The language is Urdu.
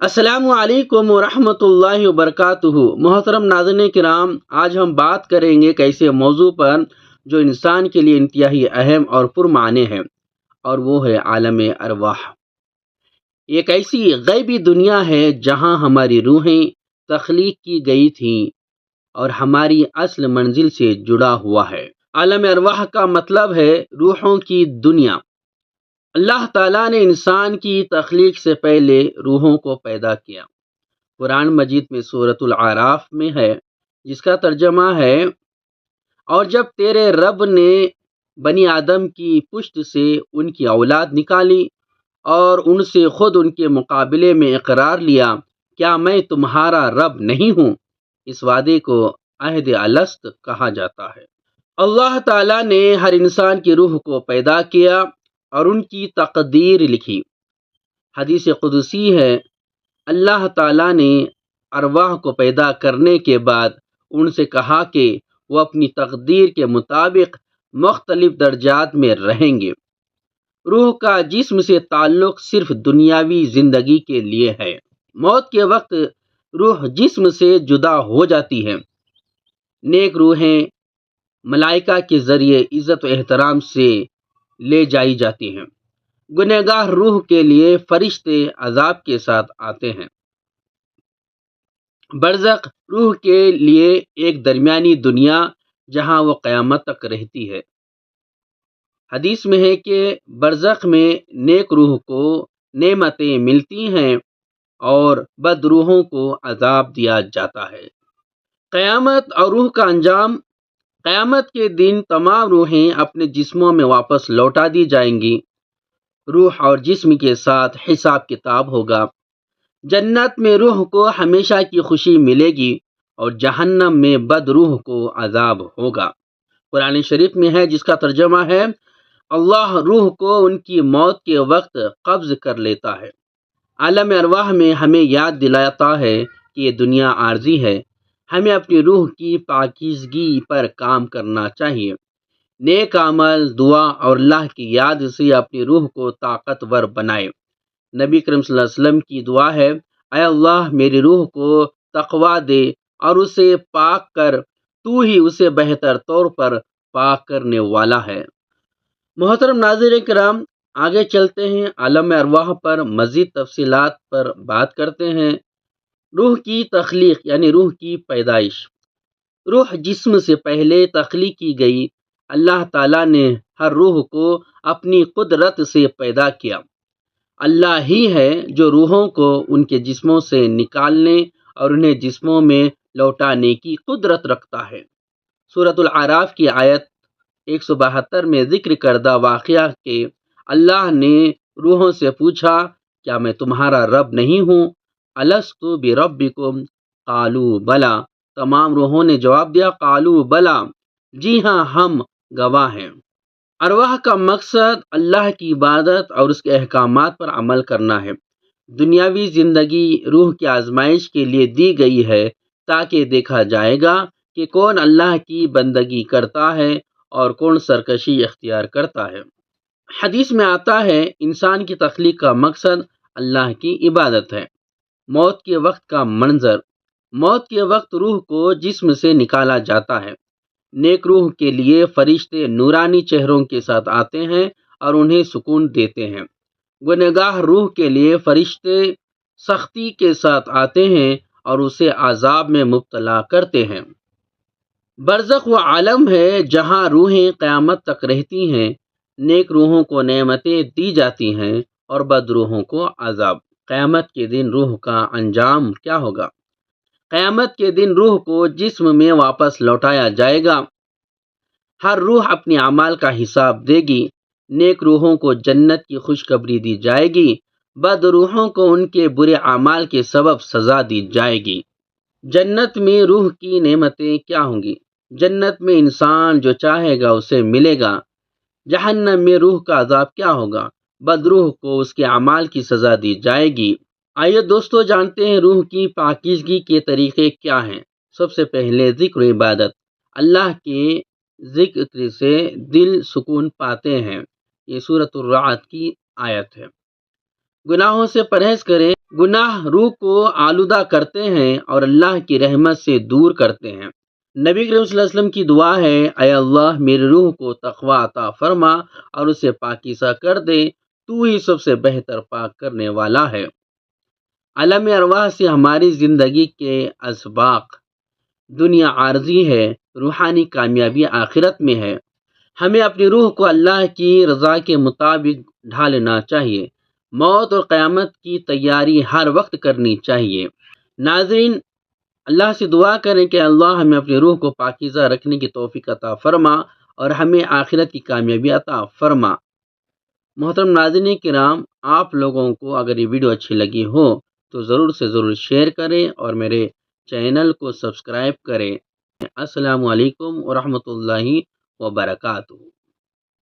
السلام علیکم ورحمۃ اللہ وبرکاتہ۔ محترم ناظرین کرام، آج ہم بات کریں گے ایک ایسے موضوع پر جو انسان کے لیے انتہائی اہم اور پرمعنی ہے، اور وہ ہے عالم ارواح۔ ایک ایسی غیبی دنیا ہے جہاں ہماری روحیں تخلیق کی گئی تھیں اور ہماری اصل منزل سے جڑا ہوا ہے۔ عالم ارواح کا مطلب ہے روحوں کی دنیا۔ اللہ تعالیٰ نے انسان کی تخلیق سے پہلے روحوں کو پیدا کیا۔ قرآن مجید میں سورۃ الاعراف میں ہے، جس کا ترجمہ ہے، اور جب تیرے رب نے بنی آدم کی پشت سے ان کی اولاد نکالی اور ان سے خود ان کے مقابلے میں اقرار لیا، کیا میں تمہارا رب نہیں ہوں؟ اس وعدے کو عہد الست کہا جاتا ہے۔ اللہ تعالیٰ نے ہر انسان کی روح کو پیدا کیا اور ان کی تقدیر لکھی۔ حدیث قدسی ہے، اللہ تعالیٰ نے ارواح کو پیدا کرنے کے بعد ان سے کہا کہ وہ اپنی تقدیر کے مطابق مختلف درجات میں رہیں گے۔ روح کا جسم سے تعلق صرف دنیاوی زندگی کے لیے ہے۔ موت کے وقت روح جسم سے جدا ہو جاتی ہے۔ نیک روحیں ملائکہ کے ذریعے عزت و احترام سے لے جائی جاتی ہیں۔ گنہگار روح کے لیے فرشتے عذاب کے ساتھ آتے ہیں۔ برزخ روح کے لیے ایک درمیانی دنیا جہاں وہ قیامت تک رہتی ہے۔ حدیث میں ہے کہ برزخ میں نیک روح کو نعمتیں ملتی ہیں اور بد روحوں کو عذاب دیا جاتا ہے۔ قیامت اور روح کا انجام۔ قیامت کے دن تمام روحیں اپنے جسموں میں واپس لوٹا دی جائیں گی۔ روح اور جسم کے ساتھ حساب کتاب ہوگا۔ جنت میں روح کو ہمیشہ کی خوشی ملے گی اور جہنم میں بد روح کو عذاب ہوگا۔ قرآن شریف میں ہے، جس کا ترجمہ ہے، اللہ روح کو ان کی موت کے وقت قبض کر لیتا ہے۔ عالم ارواح میں ہمیں یاد دلاتا ہے کہ یہ دنیا عارضی ہے۔ ہمیں اپنی روح کی پاکیزگی پر کام کرنا چاہیے۔ نیک عمل، دعا اور اللہ کی یاد سے اپنی روح کو طاقتور بنائے۔ نبی کریم صلی اللہ علیہ وسلم کی دعا ہے، اے اللہ میری روح کو تقویٰ دے اور اسے پاک کر، تو ہی اسے بہتر طور پر پاک کرنے والا ہے۔ محترم ناظرین کرام، آگے چلتے ہیں، عالم ارواح پر مزید تفصیلات پر بات کرتے ہیں۔ روح کی تخلیق یعنی روح کی پیدائش۔ روح جسم سے پہلے تخلیق کی گئی۔ اللہ تعالیٰ نے ہر روح کو اپنی قدرت سے پیدا کیا۔ اللہ ہی ہے جو روحوں کو ان کے جسموں سے نکالنے اور انہیں جسموں میں لوٹانے کی قدرت رکھتا ہے۔ سورۃ الاعراف کی آیت 172 میں ذکر کردہ واقعہ کہ اللہ نے روحوں سے پوچھا، کیا میں تمہارا رب نہیں ہوں؟ الست بربکم قالوا بلا، تمام روحوں نے جواب دیا، قالوا بلا، جی ہاں ہم گواہ ہیں۔ ارواح کا مقصد اللہ کی عبادت اور اس کے احکامات پر عمل کرنا ہے۔ دنیاوی زندگی روح کی آزمائش کے لیے دی گئی ہے تاکہ دیکھا جائے گا کہ کون اللہ کی بندگی کرتا ہے اور کون سرکشی اختیار کرتا ہے۔ حدیث میں آتا ہے، انسان کی تخلیق کا مقصد اللہ کی عبادت ہے۔ موت کے وقت کا منظر۔ موت کے وقت روح کو جسم سے نکالا جاتا ہے۔ نیک روح کے لیے فرشتے نورانی چہروں کے ساتھ آتے ہیں اور انہیں سکون دیتے ہیں۔ گنہگار روح کے لیے فرشتے سختی کے ساتھ آتے ہیں اور اسے عذاب میں مبتلا کرتے ہیں۔ برزخ وہ عالم ہے جہاں روحیں قیامت تک رہتی ہیں۔ نیک روحوں کو نعمتیں دی جاتی ہیں اور بد روحوں کو عذاب۔ قیامت کے دن روح کا انجام کیا ہوگا؟ قیامت کے دن روح کو جسم میں واپس لوٹایا جائے گا۔ ہر روح اپنی اعمال کا حساب دے گی۔ نیک روحوں کو جنت کی خوشخبری دی جائے گی، بد روحوں کو ان کے برے اعمال کے سبب سزا دی جائے گی۔ جنت میں روح کی نعمتیں کیا ہوں گی؟ جنت میں انسان جو چاہے گا اسے ملے گا۔ جہنم میں روح کا عذاب کیا ہوگا؟ بد روح کو اس کے اعمال کی سزا دی جائے گی۔ آئیے دوستو جانتے ہیں روح کی پاکیزگی کے طریقے کیا ہیں۔ سب سے پہلے ذکر و عبادت۔ اللہ کے ذکر سے دل سکون پاتے ہیں۔ یہ سورۃ الرعد کی آیت ہے۔ گناہوں سے پرہیز کریں۔ گناہ روح کو آلودہ کرتے ہیں اور اللہ کی رحمت سے دور کرتے ہیں۔ نبی کریم صلی اللہ علیہ وسلم کی دعا ہے، اے اللہ میری روح کو تقوی عطا فرما اور اسے پاکیزہ کر دے، تو ہی سب سے بہتر پاک کرنے والا ہے۔ عالم ارواح سے ہماری زندگی کے اسباق: دنیا عارضی ہے، روحانی کامیابی آخرت میں ہے۔ ہمیں اپنی روح کو اللہ کی رضا کے مطابق ڈھالنا چاہیے۔ موت اور قیامت کی تیاری ہر وقت کرنی چاہیے۔ ناظرین، اللہ سے دعا کریں کہ اللہ ہمیں اپنی روح کو پاکیزہ رکھنے کی توفیق عطا فرما اور ہمیں آخرت کی کامیابی عطا فرما۔ محترم ناظرین کرام، آپ لوگوں کو اگر یہ ویڈیو اچھی لگی ہو تو ضرور سے ضرور شیئر کریں اور میرے چینل کو سبسکرائب کریں۔ السلام علیکم ورحمۃ اللہ وبرکاتہ۔